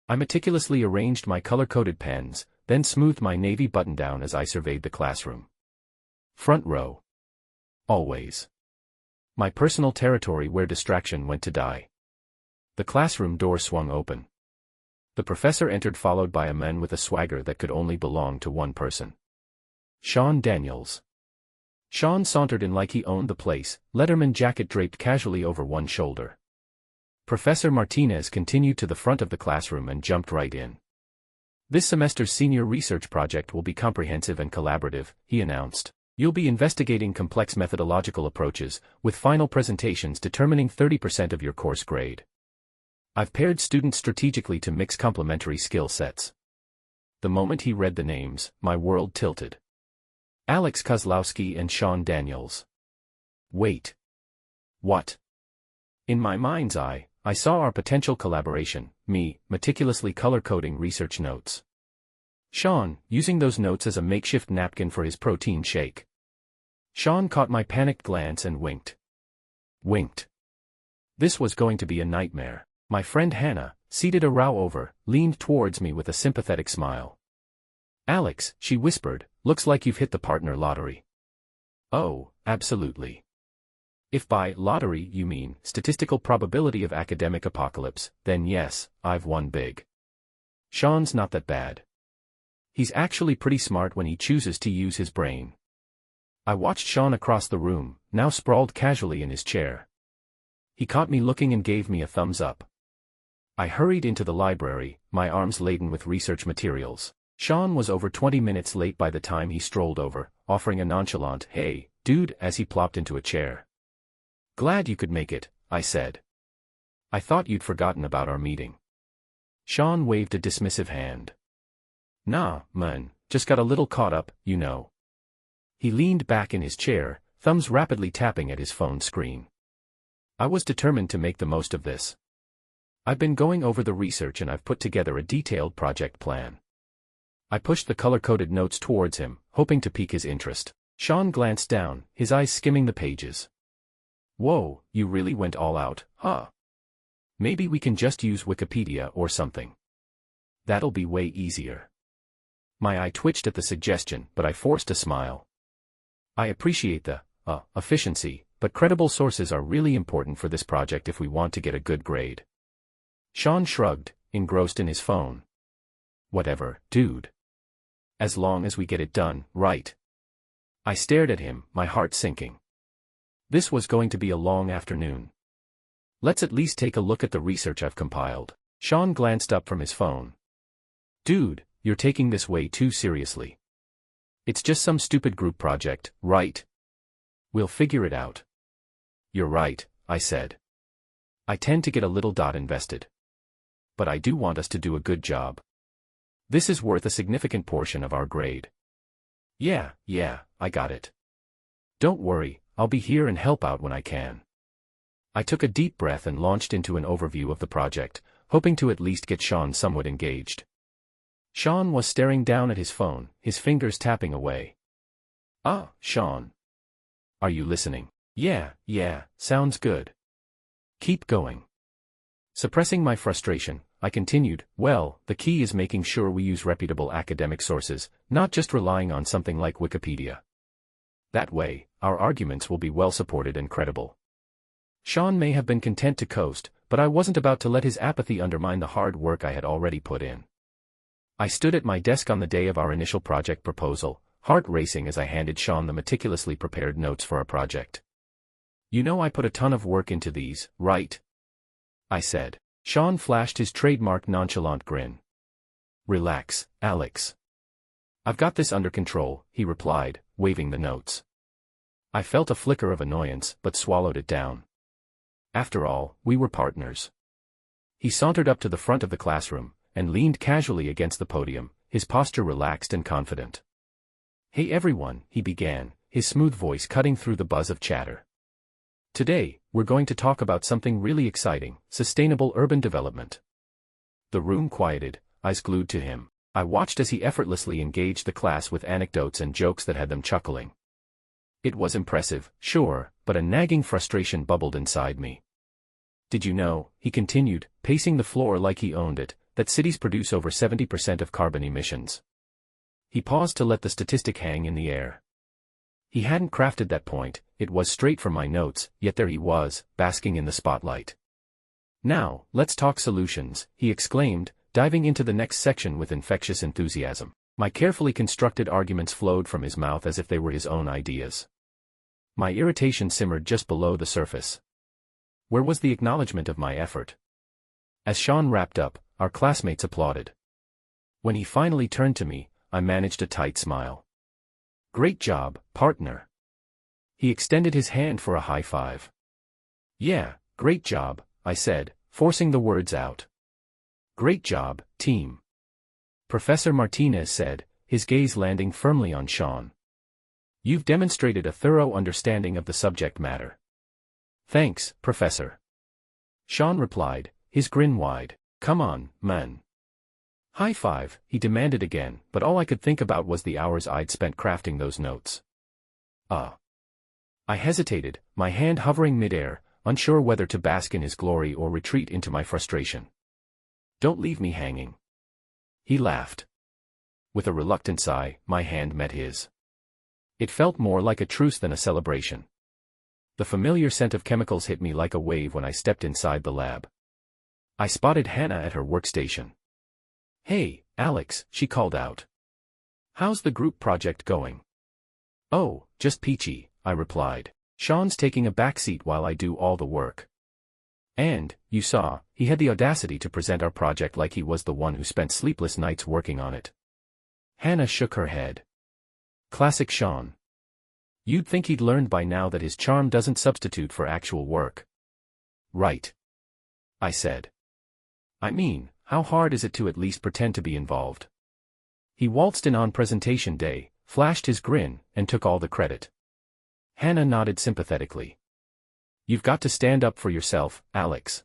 I meticulously arranged my color-coded pens, then smoothed my navy button-down as I surveyed the classroom. Front row. Always. My personal territory where distraction went to die. The classroom door swung open. The professor entered, followed by a man with a swagger that could only belong to one person. Shawn Daniels. Shawn sauntered in like he owned the place, Letterman jacket draped casually over one shoulder. Professor Martinez continued to the front of the classroom and jumped right in. This semester's senior research project will be comprehensive and collaborative, he announced. You'll be investigating complex methodological approaches, with final presentations determining 30% of your course grade. I've paired students strategically to mix complementary skill sets. The moment he read the names, my world tilted. Alex Kozlowski and Shawn Daniels. Wait. What? In my mind's eye, I saw our potential collaboration, me, meticulously color-coding research notes. Shawn, using those notes as a makeshift napkin for his protein shake. Shawn caught my panicked glance and winked. Winked. This was going to be a nightmare. My friend Hannah, seated a row over, leaned towards me with a sympathetic smile. Alex, she whispered, looks like you've hit the partner lottery. Oh, absolutely. If by lottery you mean statistical probability of academic apocalypse, then yes, I've won big. Shawn's not that bad. He's actually pretty smart when he chooses to use his brain. I watched Shawn across the room, now sprawled casually in his chair. He caught me looking and gave me a thumbs up. I hurried into the library, my arms laden with research materials. Shawn was over 20 minutes late by the time he strolled over, offering a nonchalant, "Hey, dude," as he plopped into a chair. "Glad you could make it," I said. "I thought you'd forgotten about our meeting." Shawn waved a dismissive hand. "Nah, man, just got a little caught up, you know." He leaned back in his chair, thumbs rapidly tapping at his phone screen. I was determined to make the most of this. I've been going over the research and I've put together a detailed project plan. I pushed the color-coded notes towards him, hoping to pique his interest. Shawn glanced down, his eyes skimming the pages. "Whoa, you really went all out, huh? Maybe we can just use Wikipedia or something. That'll be way easier." My eye twitched at the suggestion, but I forced a smile. I appreciate the efficiency, but credible sources are really important for this project if we want to get a good grade. Shawn shrugged, engrossed in his phone. "Whatever, dude. As long as we get it done, right?" I stared at him, my heart sinking. This was going to be a long afternoon. "Let's at least take a look at the research I've compiled." Shawn glanced up from his phone. "Dude, you're taking this way too seriously. It's just some stupid group project, right? We'll figure it out." "You're right," I said. "I tend to get a little invested. But I do want us to do a good job. This is worth a significant portion of our grade." Yeah, I got it. "Don't worry, I'll be here and help out when I can." I took a deep breath and launched into an overview of the project, hoping to at least get Shawn somewhat engaged. Shawn was staring down at his phone, his fingers tapping away. "Ah, Shawn. Are you listening?" Yeah, sounds good. Keep going." Suppressing my frustration, I continued, "Well, the key is making sure we use reputable academic sources, not just relying on something like Wikipedia. That way, our arguments will be well supported and credible." Shawn may have been content to coast, but I wasn't about to let his apathy undermine the hard work I had already put in. I stood at my desk on the day of our initial project proposal, heart racing as I handed Shawn the meticulously prepared notes for our project. "You know I put a ton of work into these, right?" I said. Shawn flashed his trademark nonchalant grin. "Relax, Alex. I've got this under control," he replied, waving the notes. I felt a flicker of annoyance, but swallowed it down. After all, we were partners. He sauntered up to the front of the classroom, and leaned casually against the podium, his posture relaxed and confident. "Hey everyone," he began, his smooth voice cutting through the buzz of chatter. "Today, we're going to talk about something really exciting, sustainable urban development." The room quieted, eyes glued to him. I watched as he effortlessly engaged the class with anecdotes and jokes that had them chuckling. It was impressive, sure, but a nagging frustration bubbled inside me. "Did you know," he continued, pacing the floor like he owned it, that cities produce over 70% of carbon emissions. He paused to let the statistic hang in the air. He hadn't crafted that point, it was straight from my notes, yet there he was, basking in the spotlight. Now, let's talk solutions, he exclaimed, diving into the next section with infectious enthusiasm. My carefully constructed arguments flowed from his mouth as if they were his own ideas. My irritation simmered just below the surface. Where was the acknowledgement of my effort? As Shawn wrapped up, our classmates applauded. When he finally turned to me, I managed a tight smile. Great job, partner. He extended his hand for a high five. Yeah, great job, I said, forcing the words out. Great job, team. Professor Martinez said, his gaze landing firmly on Shawn. You've demonstrated a thorough understanding of the subject matter. Thanks, Professor. Shawn replied, his grin wide. Come on, man. High five, he demanded again, but all I could think about was the hours I'd spent crafting those notes. I hesitated, my hand hovering midair, unsure whether to bask in his glory or retreat into my frustration. Don't leave me hanging. He laughed. With a reluctant sigh, my hand met his. It felt more like a truce than a celebration. The familiar scent of chemicals hit me like a wave when I stepped inside the lab. I spotted Hannah at her workstation. Hey, Alex, she called out. How's the group project going? Oh, just peachy, I replied. Shawn's taking a backseat while I do all the work. And, you saw, he had the audacity to present our project like he was the one who spent sleepless nights working on it. Hannah shook her head. Classic Shawn. You'd think he'd learned by now that his charm doesn't substitute for actual work. Right. I said. I mean, how hard is it to at least pretend to be involved? He waltzed in on presentation day, flashed his grin, and took all the credit. Hannah nodded sympathetically. You've got to stand up for yourself, Alex.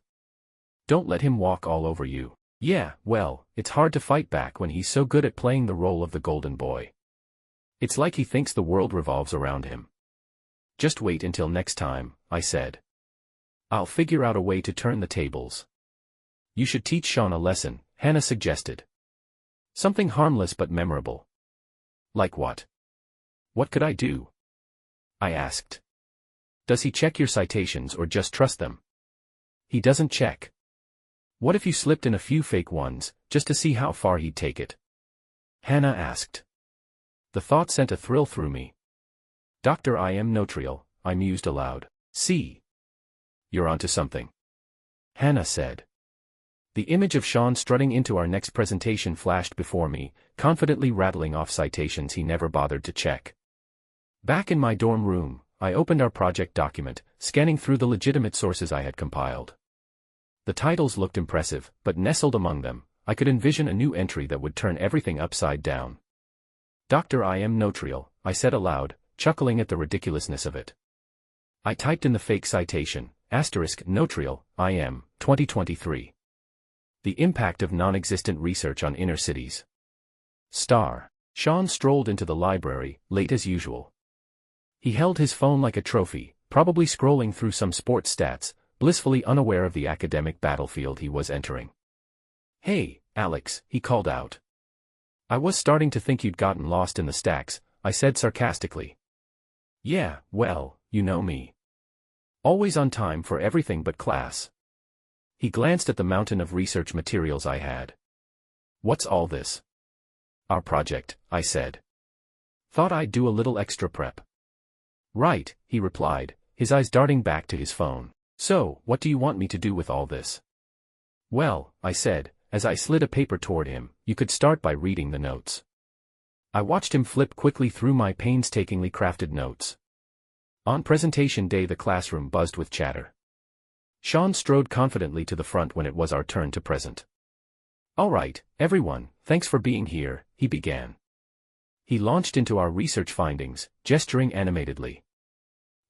Don't let him walk all over you. Yeah, well, it's hard to fight back when he's so good at playing the role of the golden boy. It's like he thinks the world revolves around him. Just wait until next time, I said. I'll figure out a way to turn the tables. You should teach Shawn a lesson, Hannah suggested. Something harmless but memorable. Like what? What could I do? I asked. Does he check your citations or just trust them? He doesn't check. What if you slipped in a few fake ones, just to see how far he'd take it? Hannah asked. The thought sent a thrill through me. Dr. I am Notriel, I mused aloud. See? You're onto something. Hannah said. The image of Shawn strutting into our next presentation flashed before me, confidently rattling off citations he never bothered to check. Back in my dorm room, I opened our project document, scanning through the legitimate sources I had compiled. The titles looked impressive, but nestled among them, I could envision a new entry that would turn everything upside down. Dr. I am Notriel, I said aloud, chuckling at the ridiculousness of it. I typed in the fake citation, *Notriel, I am, 2023. The impact of non-existent research on inner cities. Shawn strolled into the library, late as usual. He held his phone like a trophy, probably scrolling through some sports stats, blissfully unaware of the academic battlefield he was entering. Hey, Alex, he called out. I was starting to think you'd gotten lost in the stacks, I said sarcastically. Yeah, well, you know me. Always on time for everything but class. He glanced at the mountain of research materials I had. What's all this? Our project, I said. Thought I'd do a little extra prep. Right, he replied, his eyes darting back to his phone. So, what do you want me to do with all this? Well, I said, as I slid a paper toward him, you could start by reading the notes. I watched him flip quickly through my painstakingly crafted notes. On presentation day the classroom buzzed with chatter. Shawn strode confidently to the front when it was our turn to present. All right, everyone, thanks for being here, he began. He launched into our research findings, gesturing animatedly.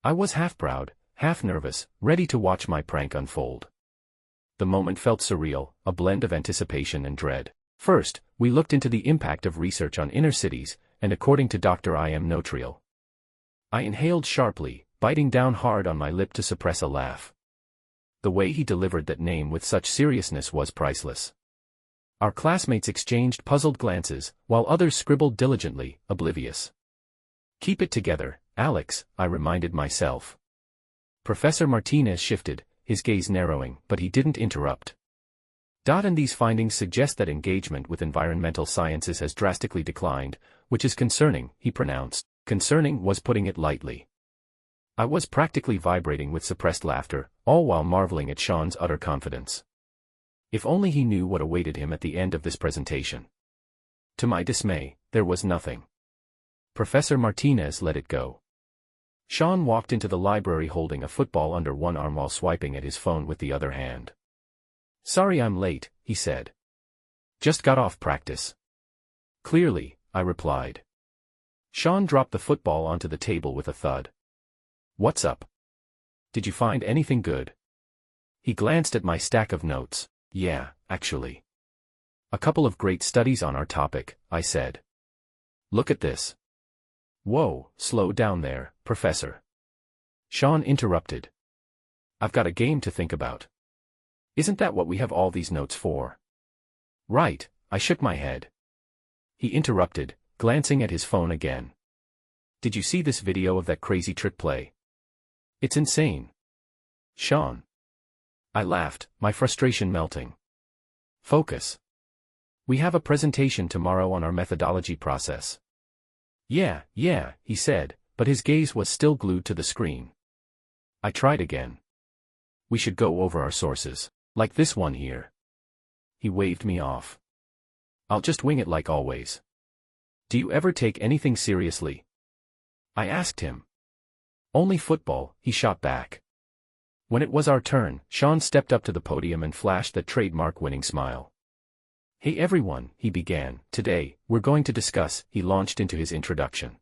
I was half proud, half nervous, ready to watch my prank unfold. The moment felt surreal, a blend of anticipation and dread. First, we looked into the impact of research on inner cities, and according to Dr. I am Notriel. I inhaled sharply, biting down hard on my lip to suppress a laugh. The way he delivered that name with such seriousness was priceless. Our classmates exchanged puzzled glances, while others scribbled diligently, oblivious. "Keep it together, Alex," I reminded myself. Professor Martinez shifted, his gaze narrowing, but he didn't interrupt. And these findings suggest that engagement with environmental sciences has drastically declined, which is concerning, he pronounced. Concerning was putting it lightly. I was practically vibrating with suppressed laughter, all while marveling at Shawn's utter confidence. If only he knew what awaited him at the end of this presentation. To my dismay, there was nothing. Professor Martinez let it go. Shawn walked into the library holding a football under one arm while swiping at his phone with the other hand. "Sorry I'm late," he said. "Just got off practice." "Clearly," I replied. Shawn dropped the football onto the table with a thud. "What's up? Did you find anything good?" He glanced at my stack of notes. "Yeah, actually. A couple of great studies on our topic," I said. "Look at this." "Whoa, slow down there, Professor." Shawn interrupted. "I've got a game to think about." "Isn't that what we have all these notes for?" "Right," I shook my head. He interrupted, glancing at his phone again. "Did you see this video of that crazy trick play? It's insane." "Shawn." I laughed, my frustration melting. "Focus. We have a presentation tomorrow on our methodology process." Yeah, he said, but his gaze was still glued to the screen. I tried again. "We should go over our sources. Like this one here." He waved me off. "I'll just wing it like always." "Do you ever take anything seriously?" I asked him. "Only football," he shot back. When it was our turn, Shawn stepped up to the podium and flashed that trademark winning smile. "Hey everyone," he began, "today, we're going to discuss," he launched into his introduction.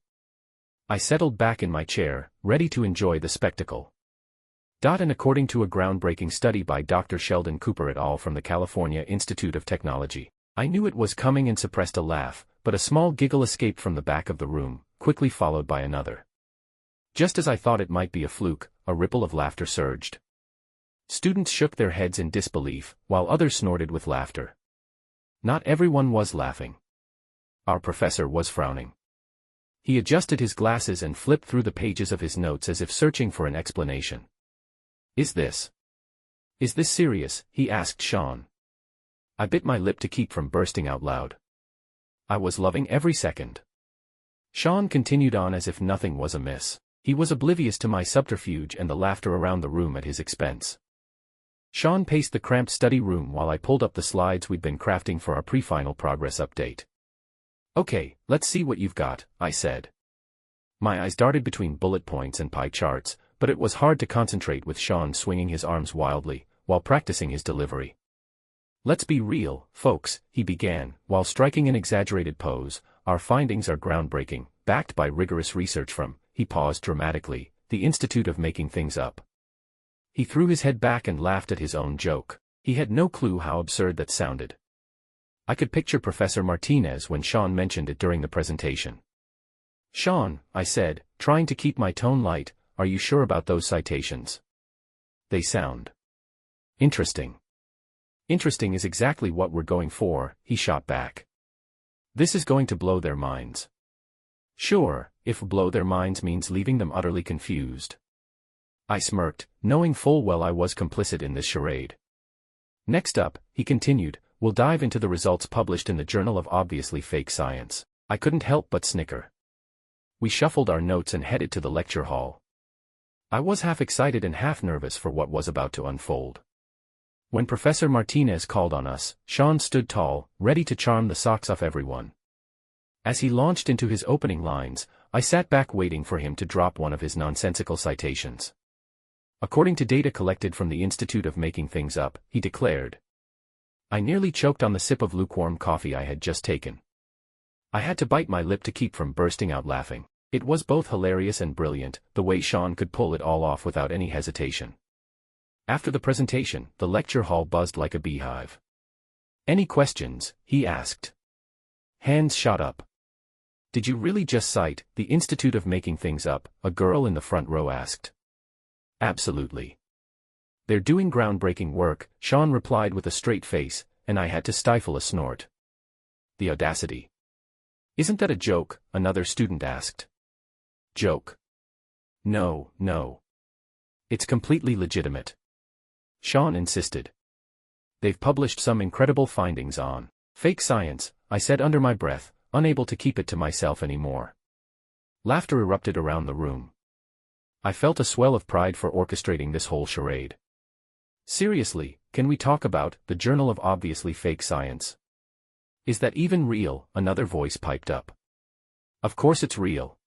I settled back in my chair, ready to enjoy the spectacle. And according to a groundbreaking study by Dr. Sheldon Cooper et al. From the California Institute of Technology, I knew it was coming and suppressed a laugh, but a small giggle escaped from the back of the room, quickly followed by another. Just as I thought it might be a fluke, a ripple of laughter surged. Students shook their heads in disbelief, while others snorted with laughter. Not everyone was laughing. Our professor was frowning. He adjusted his glasses and flipped through the pages of his notes as if searching for an explanation. Is this serious?" he asked Shawn. I bit my lip to keep from bursting out loud. I was loving every second. Shawn continued on as if nothing was amiss. He was oblivious to my subterfuge and the laughter around the room at his expense. Shawn paced the cramped study room while I pulled up the slides we'd been crafting for our pre-final progress update. "Okay, let's see what you've got," I said. My eyes darted between bullet points and pie charts, but it was hard to concentrate with Shawn swinging his arms wildly, while practicing his delivery. "Let's be real, folks," he began, while striking an exaggerated pose. "Our findings are groundbreaking, backed by rigorous research from," he paused dramatically, "the Institute of Making Things Up." He threw his head back and laughed at his own joke. He had no clue how absurd that sounded. I could picture Professor Martinez when Shawn mentioned it during the presentation. "Shawn," I said, trying to keep my tone light, "are you sure about those citations? They sound interesting." "Interesting is exactly what we're going for," he shot back. "This is going to blow their minds." "Sure, if blow their minds means leaving them utterly confused." I smirked, knowing full well I was complicit in this charade. "Next up," he continued, "we'll dive into the results published in the Journal of Obviously Fake Science." I couldn't help but snicker. We shuffled our notes and headed to the lecture hall. I was half excited and half nervous for what was about to unfold. When Professor Martinez called on us, Shawn stood tall, ready to charm the socks off everyone. As he launched into his opening lines, I sat back waiting for him to drop one of his nonsensical citations. "According to data collected from the Institute of Making Things Up," he declared. I nearly choked on the sip of lukewarm coffee I had just taken. I had to bite my lip to keep from bursting out laughing. It was both hilarious and brilliant, the way Shawn could pull it all off without any hesitation. After the presentation, the lecture hall buzzed like a beehive. "Any questions?" he asked. Hands shot up. "Did you really just cite the Institute of Making Things Up?" a girl in the front row asked. "Absolutely. They're doing groundbreaking work," Shawn replied with a straight face, and I had to stifle a snort. The audacity. "Isn't that a joke?" another student asked. "Joke? No, no. It's completely legitimate," Shawn insisted. "They've published some incredible findings on fake science," I said under my breath, unable to keep it to myself anymore. Laughter erupted around the room. I felt a swell of pride for orchestrating this whole charade. "Seriously, can we talk about the Journal of Obviously Fake Science? Is that even real?" another voice piped up. "Of course it's real.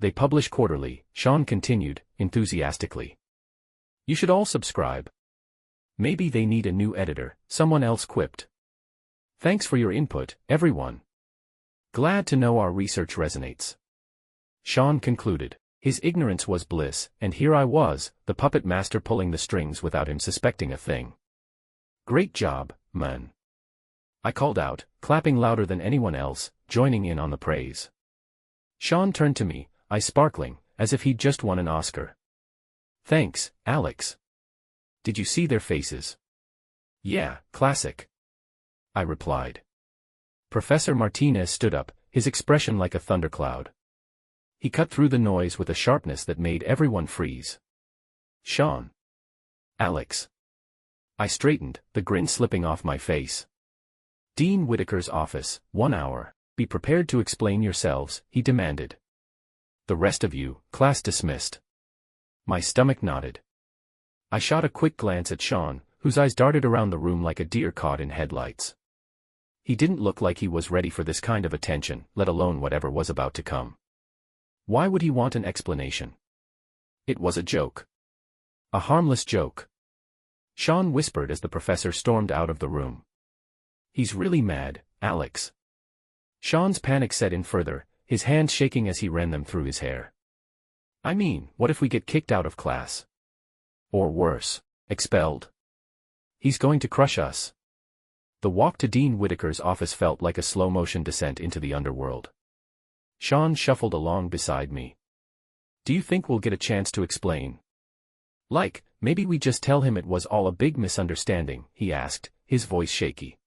They publish quarterly," Shawn continued, enthusiastically. "You should all subscribe." "Maybe they need a new editor," someone else quipped. "Thanks for your input, everyone. Glad to know our research resonates," Shawn concluded. His ignorance was bliss, and here I was, the puppet master pulling the strings without him suspecting a thing. "Great job, man," I called out, clapping louder than anyone else, joining in on the praise. Shawn turned to me, eyes sparkling, as if he'd just won an Oscar. "Thanks, Alex. Did you see their faces?" "Yeah, classic," I replied. Professor Martinez stood up, his expression like a thundercloud. He cut through the noise with a sharpness that made everyone freeze. "Shawn." "Alex." I straightened, the grin slipping off my face. "Dean Whitaker's office, 1 hour. Be prepared to explain yourselves," he demanded. "The rest of you, class dismissed." My stomach nodded. I shot a quick glance at Shawn, whose eyes darted around the room like a deer caught in headlights. He didn't look like he was ready for this kind of attention, let alone whatever was about to come. Why would he want an explanation? It was a joke. A harmless joke. Shawn whispered as the professor stormed out of the room. "He's really mad, Alex." Shawn's panic set in further, his hands shaking as he ran them through his hair. "I mean, what if we get kicked out of class? Or worse, expelled? He's going to crush us." The walk to Dean Whitaker's office felt like a slow-motion descent into the underworld. Shawn shuffled along beside me. "Do you think we'll get a chance to explain? Like, maybe we just tell him it was all a big misunderstanding," he asked, his voice shaky.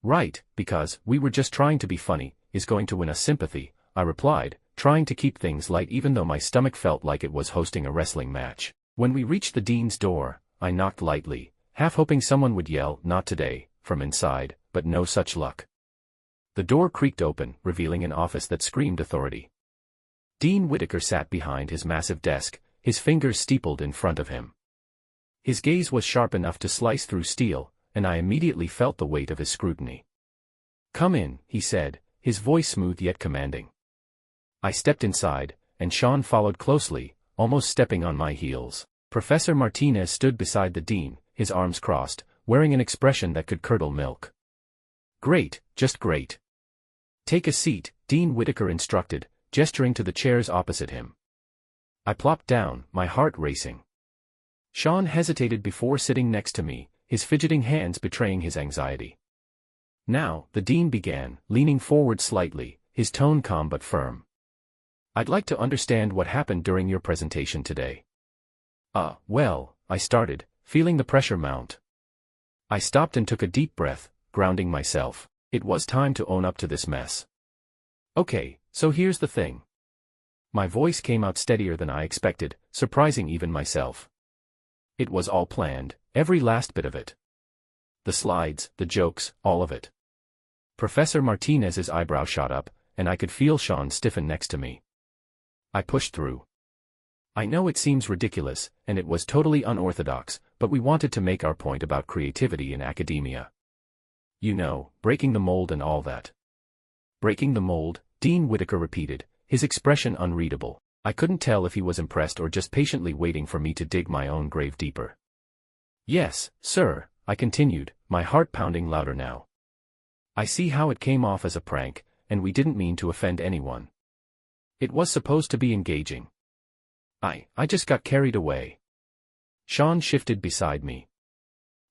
"Right, because we were just trying to be funny, is going to win us sympathy," I replied, trying to keep things light even though my stomach felt like it was hosting a wrestling match. When we reached the dean's door, I knocked lightly, half hoping someone would yell, "Not today," from inside, but no such luck. The door creaked open, revealing an office that screamed authority. Dean Whitaker sat behind his massive desk, his fingers steepled in front of him. His gaze was sharp enough to slice through steel, and I immediately felt the weight of his scrutiny. "Come in," he said, his voice smooth yet commanding. I stepped inside, and Shawn followed closely, almost stepping on my heels. Professor Martinez stood beside the dean, his arms crossed, wearing an expression that could curdle milk. "Great, just great. Take a seat," Dean Whitaker instructed, gesturing to the chairs opposite him. I plopped down, my heart racing. Shawn hesitated before sitting next to me, his fidgeting hands betraying his anxiety. "Now," the dean began, leaning forward slightly, his tone calm but firm. "I'd like to understand what happened during your presentation today." Well," I started, feeling the pressure mount. I stopped and took a deep breath, grounding myself. It was time to own up to this mess. "Okay, so here's the thing." My voice came out steadier than I expected, surprising even myself. It was all planned, every last bit of it. The slides, the jokes, all of it. Professor Martinez's eyebrow shot up, and I could feel Shawn stiffen next to me. I pushed through. "I know it seems ridiculous, and it was totally unorthodox, but we wanted to make our point about creativity in academia. You know, breaking the mold and all that." "Breaking the mold," Dean Whitaker repeated, his expression unreadable. I couldn't tell if he was impressed or just patiently waiting for me to dig my own grave deeper. "Yes, sir," I continued, my heart pounding louder now. "I see how it came off as a prank, and we didn't mean to offend anyone. It was supposed to be engaging. I just got carried away." Shawn shifted beside me.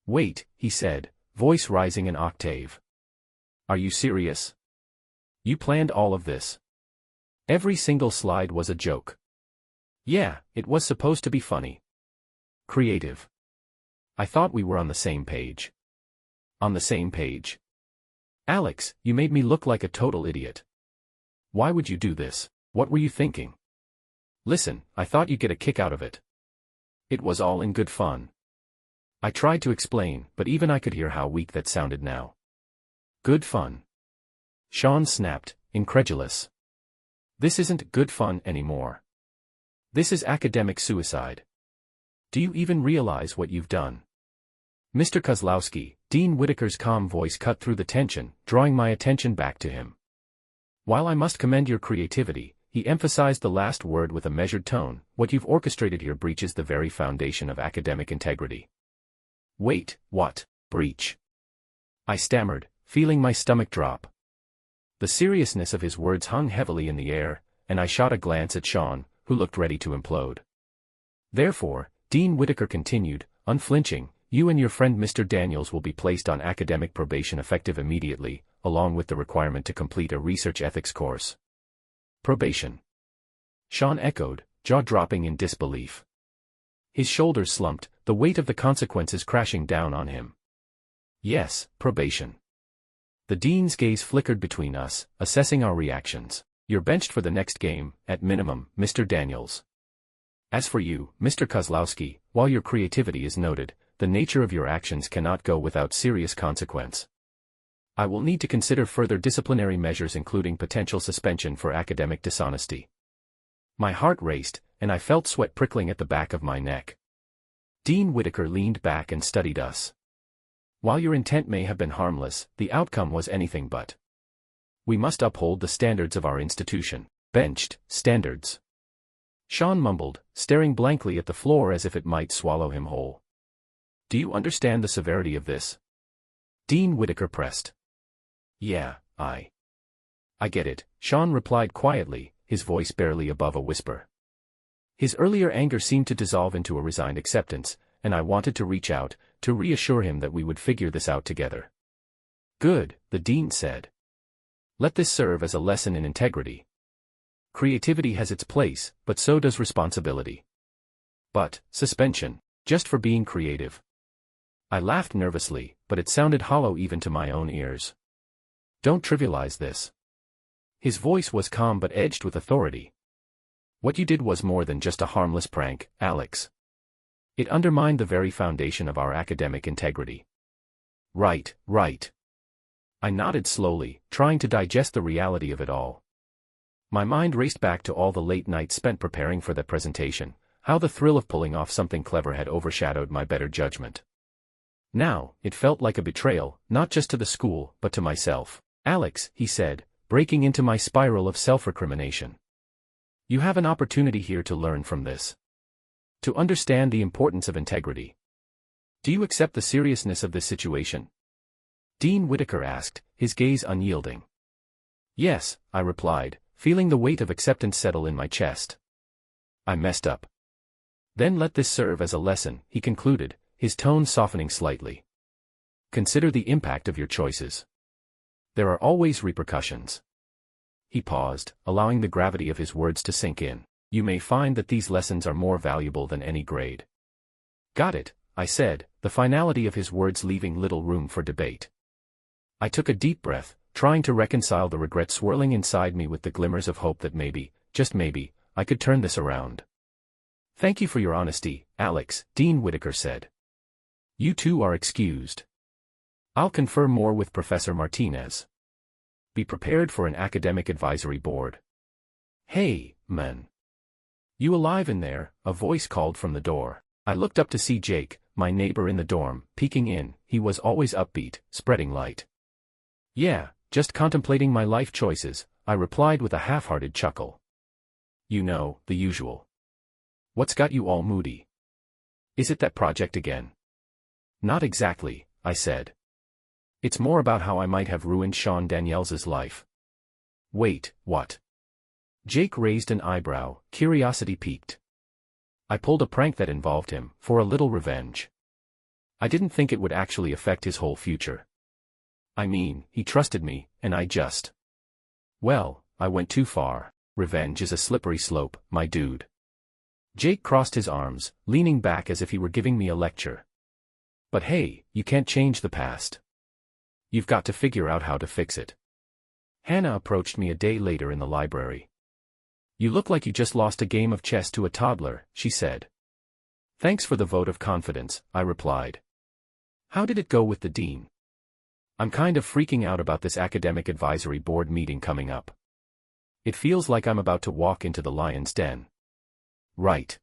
"Wait," he said, voice rising an octave. "Are you serious? You planned all of this? Every single slide was a joke?" "Yeah, it was supposed to be funny. Creative. I thought we were on the same page." On the same page. Alex, you made me look like a total idiot. Why would you do this? What were you thinking? Listen, I thought you'd get a kick out of it. It was all in good fun. I tried to explain, but even I could hear how weak that sounded now. Good fun. Shawn snapped, incredulous. This isn't good fun anymore. This is academic suicide. Do you even realize what you've done? Mr. Kozlowski, Dean Whitaker's calm voice cut through the tension, drawing my attention back to him. While I must commend your creativity, he emphasized the last word with a measured tone, what you've orchestrated here breaches the very foundation of academic integrity. Wait, what? Breach? I stammered, feeling my stomach drop. The seriousness of his words hung heavily in the air, and I shot a glance at Shawn, who looked ready to implode. Therefore, Dean Whitaker continued, unflinching, you and your friend Mr. Daniels will be placed on academic probation effective immediately, along with the requirement to complete a research ethics course. Probation. Shawn echoed, jaw-dropping in disbelief. His shoulders slumped, the weight of the consequences crashing down on him. Yes, probation. The dean's gaze flickered between us, assessing our reactions. You're benched for the next game, at minimum, Mr. Daniels. As for you, Mr. Kozlowski, while your creativity is noted, the nature of your actions cannot go without serious consequence. I will need to consider further disciplinary measures including potential suspension for academic dishonesty. My heart raced, and I felt sweat prickling at the back of my neck. Dean Whitaker leaned back and studied us. While your intent may have been harmless, the outcome was anything but. We must uphold the standards of our institution. Benched, standards. Shawn mumbled, staring blankly at the floor as if it might swallow him whole. Do you understand the severity of this? Dean Whitaker pressed. Yeah, I get it, Shawn replied quietly, his voice barely above a whisper. His earlier anger seemed to dissolve into a resigned acceptance, and I wanted to reach out, to reassure him that we would figure this out together. Good, the dean said. Let this serve as a lesson in integrity. Creativity has its place, but so does responsibility. But, suspension, just for being creative. I laughed nervously, but it sounded hollow even to my own ears. Don't trivialize this. His voice was calm but edged with authority. What you did was more than just a harmless prank, Alex. It undermined the very foundation of our academic integrity. Right. I nodded slowly, trying to digest the reality of it all. My mind raced back to all the late nights spent preparing for that presentation, how the thrill of pulling off something clever had overshadowed my better judgment. Now, it felt like a betrayal, not just to the school, but to myself. Alex, he said, breaking into my spiral of self-recrimination. You have an opportunity here to learn from this. To understand the importance of integrity. Do you accept the seriousness of this situation? Dean Whitaker asked, his gaze unyielding. Yes, I replied, feeling the weight of acceptance settle in my chest. I messed up. Then let this serve as a lesson, he concluded, his tone softening slightly. Consider the impact of your choices. There are always repercussions. He paused, allowing the gravity of his words to sink in. You may find that these lessons are more valuable than any grade. Got it, I said, the finality of his words leaving little room for debate. I took a deep breath, trying to reconcile the regret swirling inside me with the glimmers of hope that maybe, just maybe, I could turn this around. Thank you for your honesty, Alex, Dean Whitaker said. You two are excused. I'll confer more with Professor Martinez. Be prepared for an academic advisory board. Hey, man. You alive in there? A voice called from the door. I looked up to see Jake, my neighbor in the dorm, peeking in. He was always upbeat, spreading light. Yeah, just contemplating my life choices, I replied with a half-hearted chuckle. You know, the usual. What's got you all moody? Is it that project again? Not exactly, I said. It's more about how I might have ruined Shawn Daniels's life. Wait, what? Jake raised an eyebrow, curiosity piqued. I pulled a prank that involved him, for a little revenge. I didn't think it would actually affect his whole future. I mean, he trusted me, and I just... Well, I went too far. Revenge is a slippery slope, my dude. Jake crossed his arms, leaning back as if he were giving me a lecture. But hey, you can't change the past. You've got to figure out how to fix it. Hannah approached me a day later in the library. You look like you just lost a game of chess to a toddler, she said. Thanks for the vote of confidence, I replied. How did it go with the dean? I'm kind of freaking out about this academic advisory board meeting coming up. It feels like I'm about to walk into the lion's den. Right.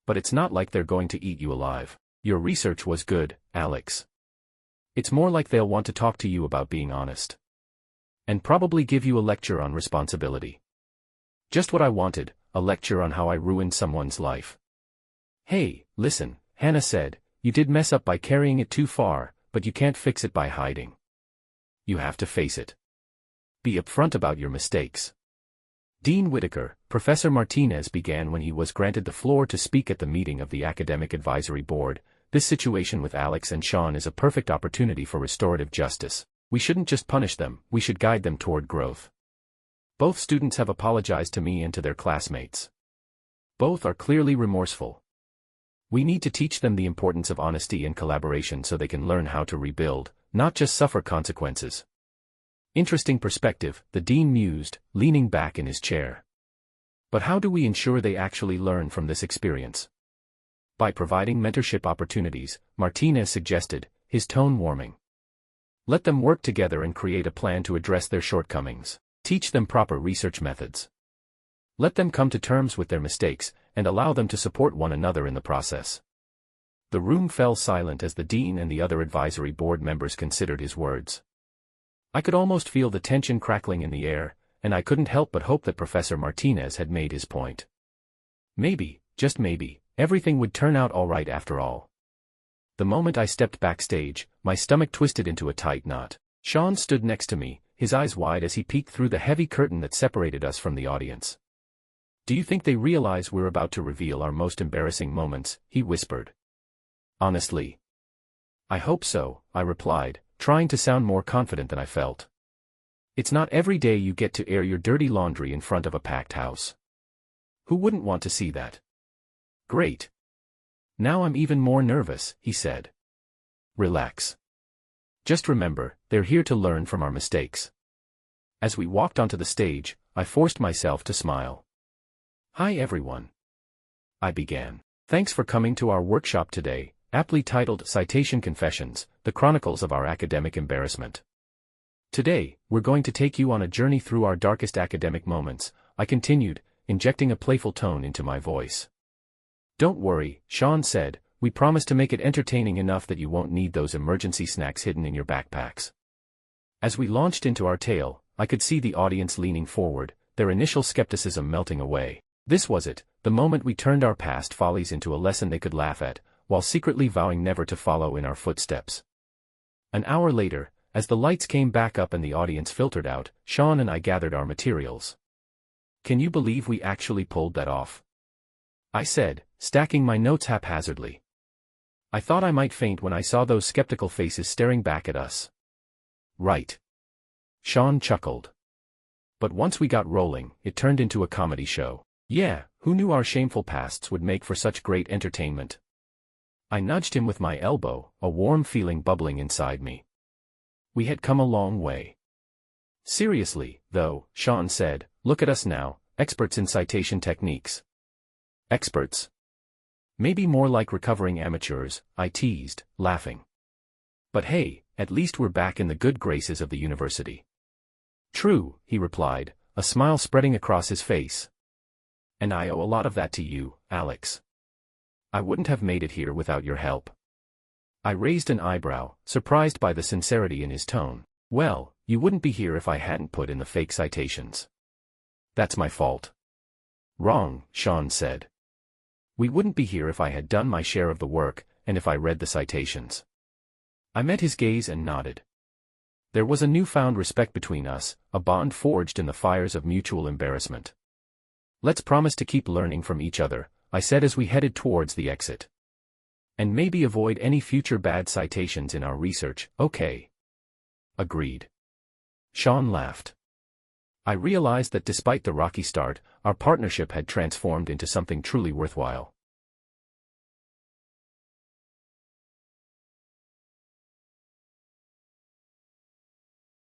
But it's not like they're going to eat you alive. Your research was good, Alex. It's more like they'll want to talk to you about being honest. And probably give you a lecture on responsibility. Just what I wanted, a lecture on how I ruined someone's life. Hey, listen, Hannah said, you did mess up by carrying it too far, but you can't fix it by hiding. You have to face it. Be upfront about your mistakes. Dean Whitaker, Professor Martinez began when he was granted the floor to speak at the meeting of the Academic Advisory Board. This situation with Alex and Shawn is a perfect opportunity for restorative justice. We shouldn't just punish them, we should guide them toward growth. Both students have apologized to me and to their classmates. Both are clearly remorseful. We need to teach them the importance of honesty and collaboration so they can learn how to rebuild, not just suffer consequences. Interesting perspective, the dean mused, leaning back in his chair. But how do we ensure they actually learn from this experience? By providing mentorship opportunities, Martinez suggested, his tone warming. Let them work together and create a plan to address their shortcomings. Teach them proper research methods. Let them come to terms with their mistakes, and allow them to support one another in the process. The room fell silent as the dean and the other advisory board members considered his words. I could almost feel the tension crackling in the air, and I couldn't help but hope that Professor Martinez had made his point. Maybe, just maybe, everything would turn out all right after all. The moment I stepped backstage, my stomach twisted into a tight knot. Shawn stood next to me, his eyes wide as he peeked through the heavy curtain that separated us from the audience. Do you think they realize we're about to reveal our most embarrassing moments? He whispered. Honestly. I hope so, I replied, trying to sound more confident than I felt. It's not every day you get to air your dirty laundry in front of a packed house. Who wouldn't want to see that? Great. Now I'm even more nervous, he said. Relax. Just remember, they're here to learn from our mistakes. As we walked onto the stage, I forced myself to smile. Hi everyone. I began. Thanks for coming to our workshop today, aptly titled Citation Confessions, the Chronicles of Our Academic Embarrassment. Today, we're going to take you on a journey through our darkest academic moments, I continued, injecting a playful tone into my voice. Don't worry, Shawn said, we promise to make it entertaining enough that you won't need those emergency snacks hidden in your backpacks. As we launched into our tale, I could see the audience leaning forward, their initial skepticism melting away. This was it, the moment we turned our past follies into a lesson they could laugh at, while secretly vowing never to follow in our footsteps. An hour later, as the lights came back up and the audience filtered out, Shawn and I gathered our materials. Can you believe we actually pulled that off? I said, stacking my notes haphazardly. I thought I might faint when I saw those skeptical faces staring back at us. Right. Shawn chuckled. But once we got rolling, it turned into a comedy show. Yeah, who knew our shameful pasts would make for such great entertainment? I nudged him with my elbow, a warm feeling bubbling inside me. We had come a long way. Seriously, though, Shawn said, look at us now, experts in citation techniques. Experts? Maybe more like recovering amateurs, I teased, laughing. But hey, at least we're back in the good graces of the university. True, he replied, a smile spreading across his face. And I owe a lot of that to you, Alex. I wouldn't have made it here without your help. I raised an eyebrow, surprised by the sincerity in his tone. Well, you wouldn't be here if I hadn't put in the fake citations. That's my fault. Wrong, Shawn said. We wouldn't be here if I had done my share of the work, and if I read the citations. I met his gaze and nodded. There was a newfound respect between us, a bond forged in the fires of mutual embarrassment. Let's promise to keep learning from each other, I said as we headed towards the exit. And maybe avoid any future bad citations in our research, okay? Agreed. Shawn laughed. I realized that despite the rocky start, our partnership had transformed into something truly worthwhile.